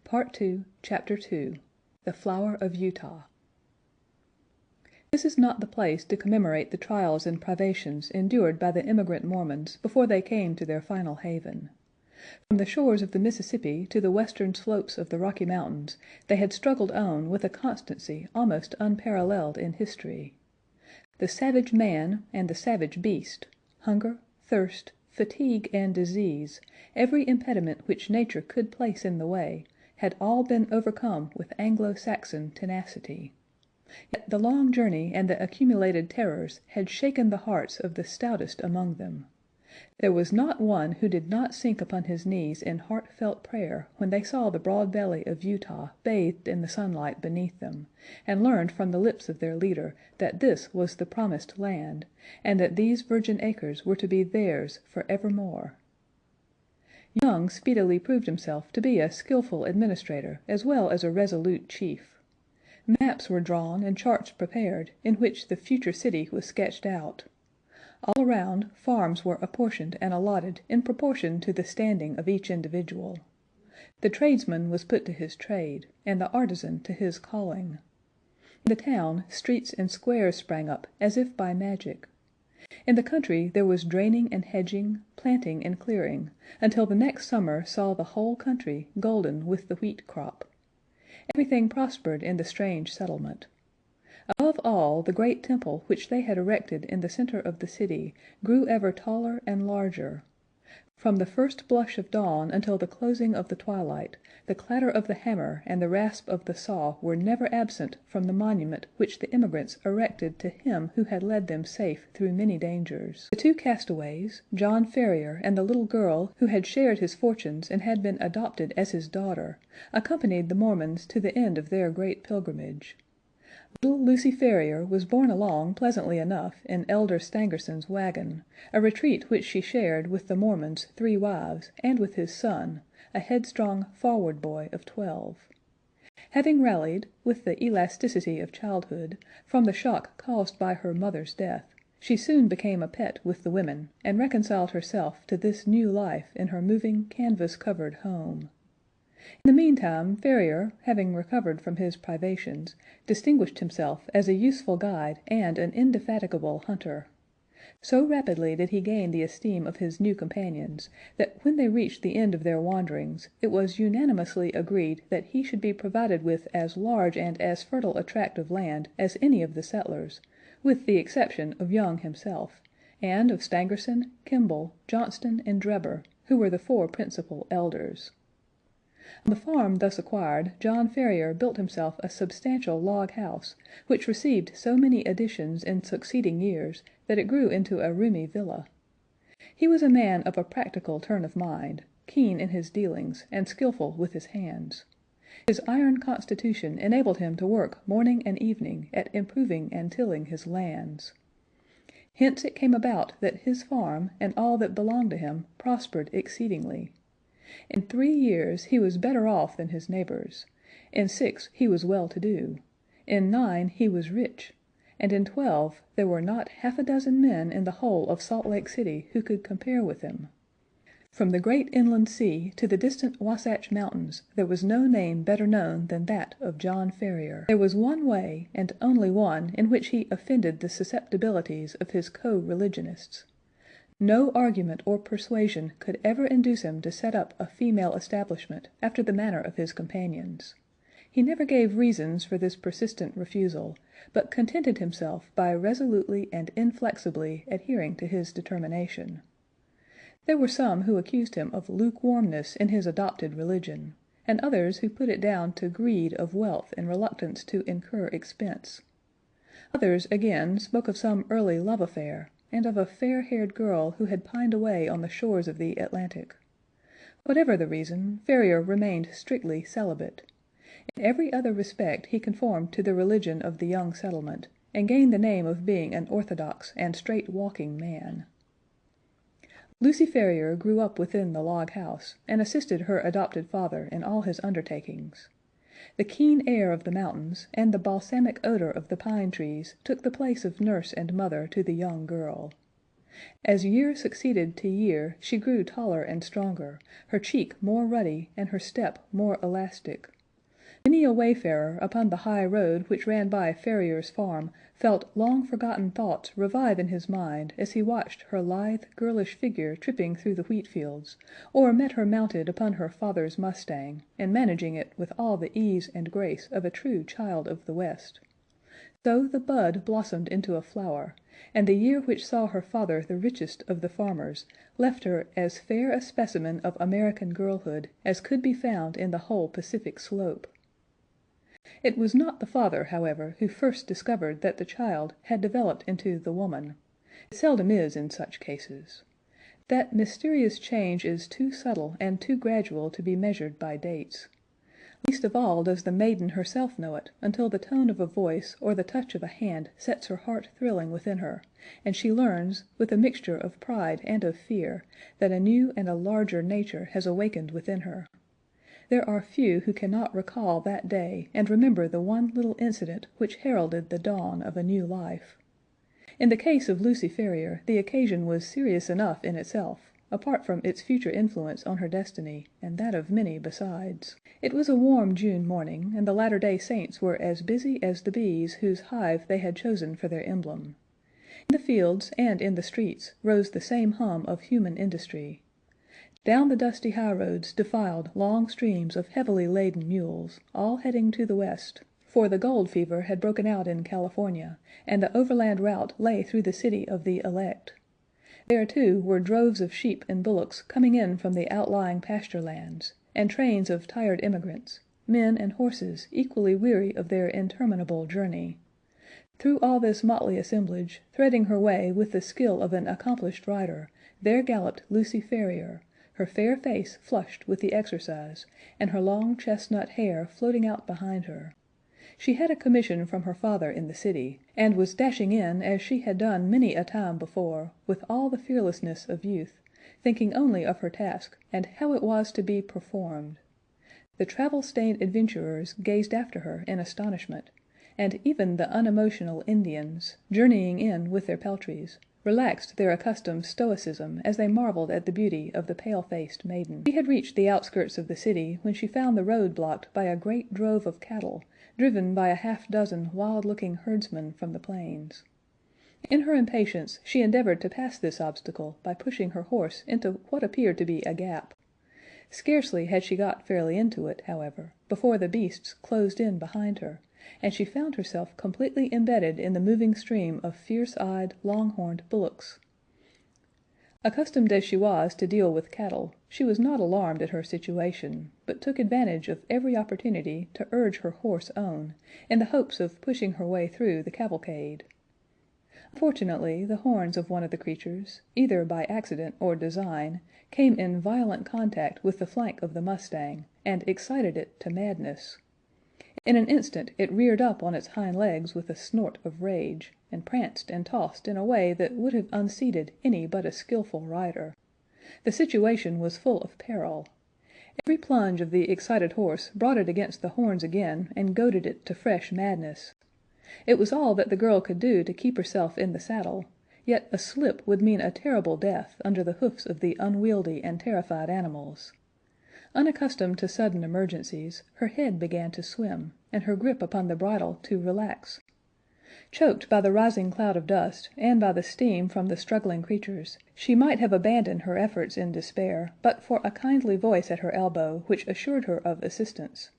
Part 2, Chapter 2, The Flower of Utah. This is not the place to commemorate the trials and privations endured by the immigrant Mormons before they came to their final haven. From the shores of the Mississippi to the western slopes of the Rocky Mountains, they had struggled on with a constancy almost unparalleled in history. The savage man and the savage beast, hunger, thirst, fatigue, and disease, every impediment which nature could place in the way, had all been overcome with Anglo-Saxon tenacity. Yet the long journey and the accumulated terrors had shaken the hearts of the stoutest among them. There was not one who did not sink upon his knees in heartfelt prayer when they saw the broad valley of Utah bathed in the sunlight beneath them, and learned from the lips of their leader that this was the promised land, and that these virgin acres were to be theirs for evermore. Young speedily proved himself to be a skillful administrator as well as a resolute chief. Maps were drawn and charts prepared, in which the future city was sketched out. All around, farms were apportioned and allotted in proportion to the standing of each individual. The tradesman was put to his trade, and the artisan to his calling. In the town, streets and squares sprang up as if by magic. In the country there was draining and hedging, planting and clearing, until the next summer saw the whole country golden with the wheat crop. Everything prospered in the strange settlement. Above all, the great temple which they had erected in the center of the city grew ever taller and larger. From the first blush of dawn until the closing of the twilight, the clatter of the hammer and the rasp of the saw were never absent from the monument which the immigrants erected to him who had led them safe through many dangers. The two castaways, John Ferrier and the little girl who had shared his fortunes and had been adopted as his daughter, accompanied the Mormons to the end of their great pilgrimage. Little Lucy Ferrier was borne along pleasantly enough in Elder Stangerson's wagon, a retreat which she shared with the Mormon's 3 wives and with his son, a headstrong, forward boy of 12. Having rallied, with the elasticity of childhood, from the shock caused by her mother's death, she soon became a pet with the women, and reconciled herself to this new life in her moving, canvas-covered home. In the meantime, Ferrier, having recovered from his privations, distinguished himself as a useful guide and an indefatigable hunter. So rapidly did he gain the esteem of his new companions, that when they reached the end of their wanderings, it was unanimously agreed that he should be provided with as large and as fertile a tract of land as any of the settlers, with the exception of Young himself, and of Stangerson, Kimball, Johnston, and Drebber, who were the 4 principal elders. On the farm thus acquired, John Ferrier built himself a substantial log house, which received so many additions in succeeding years that it grew into a roomy villa. He was a man of a practical turn of mind, keen in his dealings, and skillful with his hands. His iron constitution enabled him to work morning and evening at improving and tilling his lands. Hence it came about that his farm, and all that belonged to him, prospered exceedingly. In 3 years he was better off than his neighbors, in 6 he was well-to-do, in 9 he was rich, and in 12 there were not half a dozen men in the whole of Salt Lake City who could compare with him. From the great inland sea to the distant Wasatch Mountains there was no name better known than that of John Ferrier. There was one way, and only one, in which he offended the susceptibilities of his co-religionists. No argument or persuasion could ever induce him to set up a female establishment after the manner of his companions. He never gave reasons for this persistent refusal, but contented himself by resolutely and inflexibly adhering to his determination. There were some who accused him of lukewarmness in his adopted religion, and others who put it down to greed of wealth and reluctance to incur expense. Others, again, spoke of some early love affair, and of a fair-haired girl who had pined away on the shores of the Atlantic. Whatever the reason, Ferrier remained strictly celibate. In every other respect he conformed to the religion of the young settlement, and gained the name of being an orthodox and straight-walking man. Lucy Ferrier grew up within the log house, and assisted her adopted father in all his undertakings. The keen air of the mountains, and the balsamic odor of the pine trees, took the place of nurse and mother to the young girl. As year succeeded to year, she grew taller and stronger, her cheek more ruddy, and her step more elastic. Many a wayfarer upon the high road which ran by Ferrier's farm felt long-forgotten thoughts revive in his mind as he watched her lithe, girlish figure tripping through the wheat fields, or met her mounted upon her father's mustang, and managing it with all the ease and grace of a true child of the West. So the bud blossomed into a flower, and the year which saw her father the richest of the farmers left her as fair a specimen of American girlhood as could be found in the whole Pacific slope. It was not the father, however, who first discovered that the child had developed into the woman. It seldom is in such cases. That mysterious change is too subtle and too gradual to be measured by dates. Least of all does the maiden herself know it until the tone of a voice or the touch of a hand sets her heart thrilling within her, and she learns, with a mixture of pride and of fear, that a new and a larger nature has awakened within her. There are few who cannot recall that day and remember the one little incident which heralded the dawn of a new life. In the case of Lucy Ferrier the occasion was serious enough in itself, apart from its future influence on her destiny, and that of many besides. It was a warm June morning, and the Latter-day Saints were as busy as the bees whose hive they had chosen for their emblem. In the fields and in the streets rose the same hum of human industry. Down the dusty highroads defiled long streams of heavily laden mules, all heading to the west, for the gold fever had broken out in California, and the overland route lay through the city of the elect. There, too, were droves of sheep and bullocks coming in from the outlying pasture lands, and trains of tired immigrants, men and horses equally weary of their interminable journey. Through all this motley assemblage, threading her way with the skill of an accomplished rider, there galloped Lucy Ferrier, her fair face flushed with the exercise, and her long chestnut hair floating out behind her. She had a commission from her father in the city, and was dashing in as she had done many a time before, with all the fearlessness of youth, thinking only of her task and how it was to be performed. The travel-stained adventurers gazed after her in astonishment, and even the unemotional Indians, journeying in with their peltries, relaxed their accustomed stoicism as they marveled at the beauty of the pale-faced maiden. She had reached the outskirts of the city when she found the road blocked by a great drove of cattle, driven by a half-dozen wild-looking herdsmen from the plains. In her impatience she endeavored to pass this obstacle by pushing her horse into what appeared to be a gap. Scarcely had she got fairly into it, however, before the beasts closed in behind her, and she found herself completely embedded in the moving stream of fierce-eyed, long-horned bullocks. Accustomed as she was to deal with cattle, she was not alarmed at her situation, but took advantage of every opportunity to urge her horse on, in the hopes of pushing her way through the cavalcade. Unfortunately, the horns of one of the creatures, either by accident or design, came in violent contact with the flank of the mustang, and excited it to madness. In an instant it reared up on its hind legs with a snort of rage, and pranced and tossed in a way that would have unseated any but a skilful rider. The situation was full of peril. Every plunge of the excited horse brought it against the horns again and goaded it to fresh madness. It was all that the girl could do to keep herself in the saddle, yet a slip would mean a terrible death under the hoofs of the unwieldy and terrified animals. Unaccustomed to sudden emergencies, her head began to swim, and her grip upon the bridle to relax. Choked by the rising cloud of dust, and by the steam from the struggling creatures, she might have abandoned her efforts in despair, but for a kindly voice at her elbow, which assured her of assistance.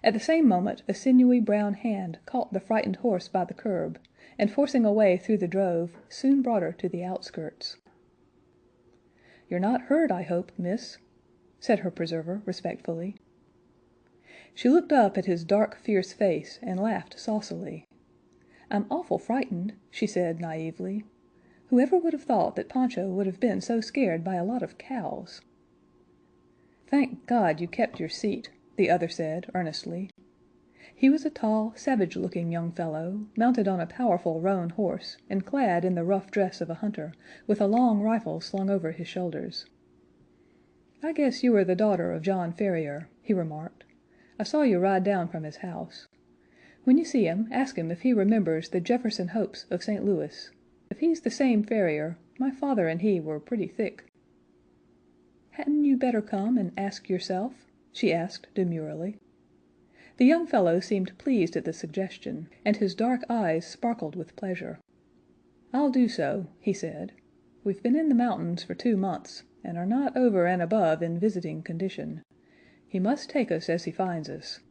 At the same moment a sinewy brown hand caught the frightened horse by the curb, and forcing a way through the drove, soon brought her to the outskirts. "You're not hurt, I hope, miss?" said her preserver, respectfully. She looked up at his dark, fierce face and laughed saucily. "I'm awful frightened," she said naively. "Whoever would have thought that Pancho would have been so scared by a lot of cows?" "Thank God you kept your seat," the other said, earnestly. He was a tall, savage-looking young fellow, mounted on a powerful roan horse, and clad in the rough dress of a hunter, with a long rifle slung over his shoulders. "I guess you are the daughter of John Ferrier," he remarked. "I saw you ride down from his house. When you see him, ask him if he remembers the Jefferson Hopes of St. Louis. If he's the same Ferrier, My father and he were pretty thick." "Hadn't you better come and ask yourself?" she asked demurely. The young fellow seemed pleased at the suggestion, and his dark eyes sparkled with pleasure. "I'll do so," he said. "We've been in the mountains for 2 months, and are not over and above in visiting condition. He must take us as he finds us."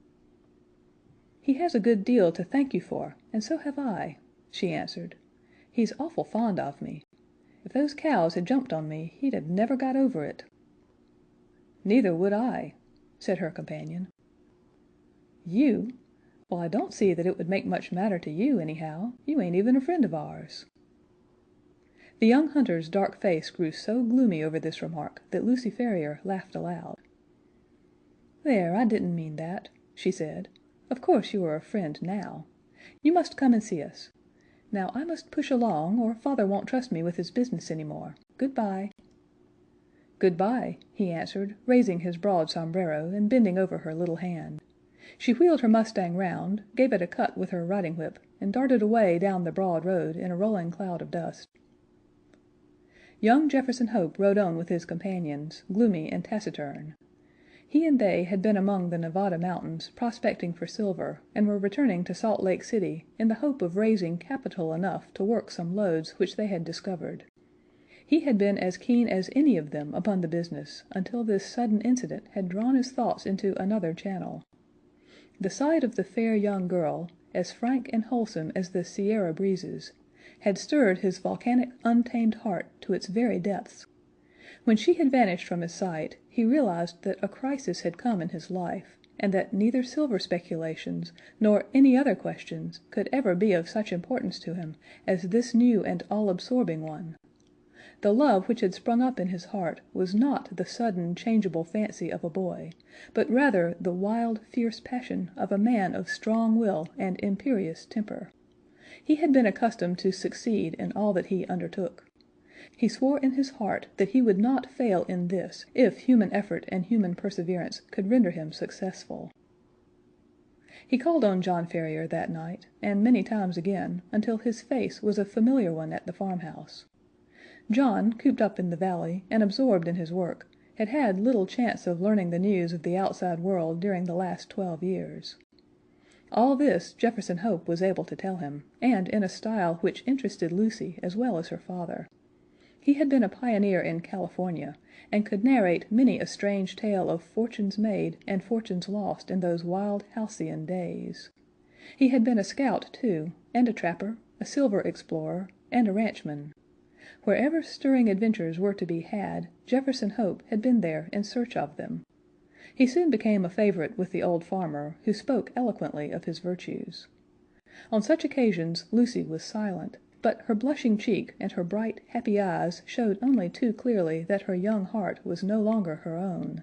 "He has a good deal to thank you for, and so have I," she answered. "He's awful fond of me. If those cows had jumped on me, he'd have never got over it." "Neither would I," said her companion. "You? Well, I don't see that it would make much matter to you, anyhow. You ain't even a friend of ours." The young hunter's dark face grew so gloomy over this remark that Lucy Ferrier laughed aloud. "There, I didn't mean that," she said. "Of course you are a friend now. You must come and see us. Now I must push along, or father won't trust me with his business any more. Good-bye." "Good-bye," he answered, raising his broad sombrero and bending over her little hand. She wheeled her mustang round, gave it a cut with her riding whip, and darted away down the broad road in a rolling cloud of dust. Young Jefferson Hope rode on with his companions, gloomy and taciturn. He and they had been among the Nevada mountains prospecting for silver, and were returning to Salt Lake City in the hope of raising capital enough to work some lodes which they had discovered. He had been as keen as any of them upon the business until this sudden incident had drawn his thoughts into another channel. The sight of the fair young girl, as frank and wholesome as the Sierra breezes, had stirred his volcanic, untamed heart to its very depths. When she had vanished from his sight, he realized that a crisis had come in his life, and that neither silver speculations nor any other questions could ever be of such importance to him as this new and all-absorbing one. The love which had sprung up in his heart was not the sudden, changeable fancy of a boy, but rather the wild, fierce passion of a man of strong will and imperious temper. He had been accustomed to succeed in all that he undertook. He swore in his heart that he would not fail in this if human effort and human perseverance could render him successful. He called on John Ferrier that night, and many times again, until his face was a familiar one at the farmhouse. John, cooped up in the valley, and absorbed in his work, had had little chance of learning the news of the outside world during the last 12 years. All this Jefferson Hope was able to tell him, and in a style which interested Lucy as well as her father. He had been a pioneer in California, and could narrate many a strange tale of fortunes made and fortunes lost in those wild halcyon days. He had been a scout, too, and a trapper, a silver explorer, and a ranchman. Wherever stirring adventures were to be had, Jefferson Hope had been there in search of them. He soon became a favorite with the old farmer, who spoke eloquently of his virtues. On such occasions Lucy was silent, but her blushing cheek and her bright, happy eyes showed only too clearly that her young heart was no longer her own.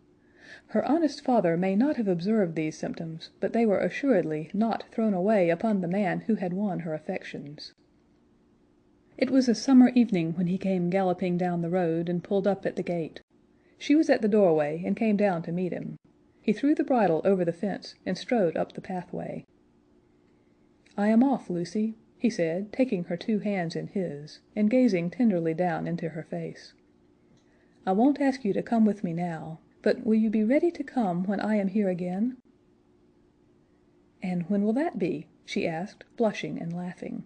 Her honest father may not have observed these symptoms, but they were assuredly not thrown away upon the man who had won her affections. It was a summer evening when he came galloping down the road and pulled up at the gate. She was at the doorway and came down to meet him. He threw the bridle over the fence and strode up the pathway. "I am off, Lucy," he said, taking her 2 hands in his, and gazing tenderly down into her face. "I won't ask you to come with me now, but will you be ready to come when I am here again?" "And when will that be?" she asked, blushing and laughing.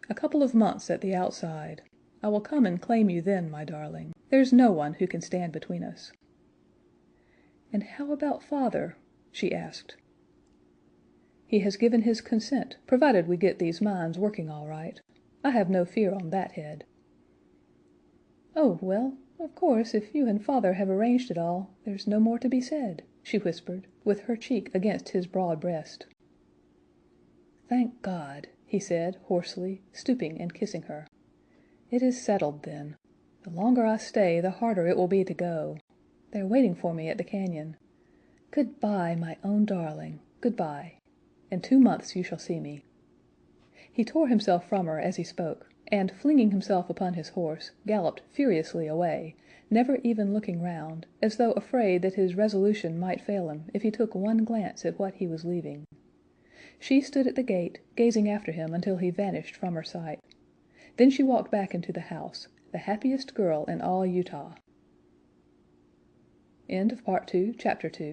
"A couple of months at the outside. I will come and claim you then, my darling. There's no one who can stand between us." "And how about father?" she asked. "He has given his consent, provided we get these mines working all right. I have no fear on that head." "Oh, well, of course, if you and father have arranged it all, there's no more to be said," she whispered, with her cheek against his broad breast. "Thank God!" he said, hoarsely, stooping and kissing her. "It is settled, then. The longer I stay, the harder it will be to go. They're waiting for me at the canyon. Good-bye, my own darling, good-bye. In 2 months you shall see me." He tore himself from her as he spoke, and, flinging himself upon his horse, galloped furiously away, never even looking round, as though afraid that his resolution might fail him if he took one glance at what he was leaving. She stood at the gate, gazing after him until he vanished from her sight. Then she walked back into the house, the happiest girl in all Utah. End of Part 2, Chapter 2.